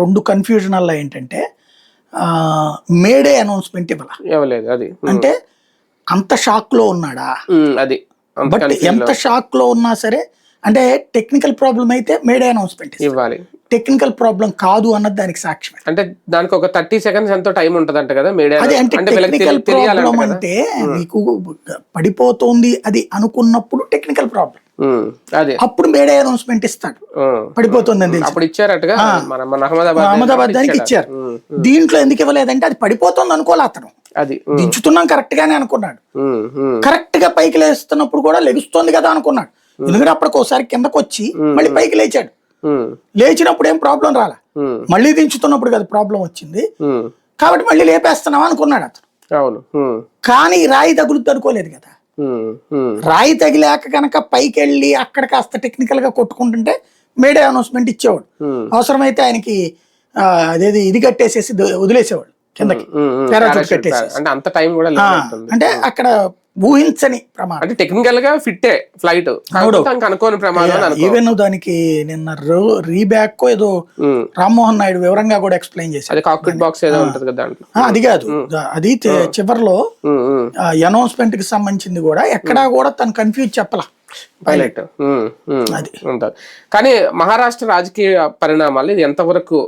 రెండు కన్ఫ్యూజన్ వల్ల ఏంటంటే మేడే అనౌన్స్మెంట్ ఇవ్వలేదు. అది అంటే అంత షాక్ లో ఉన్నాడా, అది బట్ ఎంత షాక్ లో ఉన్నా సరే అంటే టెక్నికల్ ప్రాబ్లం అయితే మేడే అనౌన్స్మెంట్ ఇవ్వాలి, టెక్నికల్ ప్రాబ్లం కాదు అన్నది దానికి సాక్ష్యం. అంటే దానికి ఒక 30 seconds ఎంతో టైం ఉంటదంట కదా మీడియా. అదే అంటే టెక్నికల్ ప్రాబ్లం అంటే మీకు పడిపోతుంది అది అనుకున్నప్పుడు టెక్నికల్ ప్రాబ్లం, అదే అప్పుడు మేడే అనౌన్స్మెంట్ ఇస్తాడు పడిపోతుంది అని అప్పుడు ఇచ్చారట్టుగా అహ్మదాబాద్ దానికి ఇచ్చారు. దీంట్లో ఎందుకు ఇవ్వలేదంటే అది పడిపోతుంది అనుకోలే అతను, అది దించుతున్నాం కరెక్ట్ గానే అనుకున్నాడు. కరెక్ట్ గా పైకి లేస్తున్నప్పుడు కూడా లెగుస్తుంది కదా అనుకున్నాడు, ఎందుకంటే అప్పటికి ఒకసారి కిందకు వచ్చి మళ్ళీ పైకి లేచాడు. లేచినప్పుడు ఏం ప్రాబ్లం రాలే, మళ్ళీ దించుతున్నప్పుడు కదా ప్రాబ్లం వచ్చింది, కాబట్టి మళ్ళీ లేపేస్తున్నాం అనుకున్నాడు అతను. అవును, కానీ రాయి తగులుద్ది అనుకోలేదు కదా. రాయి తగిలాక కనుక పైకి వెళ్ళి అక్కడ కాస్త టెక్నికల్ గా కొట్టుకుంటుంటే మేడే అనౌన్స్మెంట్ ఇచ్చేవాడు. అవసరమైతే ఆయనకి అదేది ఇది కట్టేసేసి వదిలేసేవాడు కిందకి, పారాచూట్ కట్టేసి. అంటే అక్కడ ఊహించని ప్రమాదం, అంటే టెక్నికల్ గా ఫిట్టే ఫ్లైట్, అనుకోని ప్రమాదం. ఈవెన్ దానికి నిన్న రీబ్యాక్ ఏదో రామ్మోహన్ నాయుడు వివరంగా కూడా ఎక్స్ప్లెయిన్ చేశారు. కాక్పిట్ బాక్స్ ఏదో ఉంటది కదా దాంట్లో. అది కాదు, అది చివరిలో అనౌన్స్మెంట్ కి సంబంధించింది కూడా ఎక్కడా కూడా తను కన్ఫ్యూజ్ చెప్పలా పైలట్. అది ఉంటుంది. కానీ మహారాష్ట్ర రాజకీయ పరిణామాలు ఇది ఎంతవరకు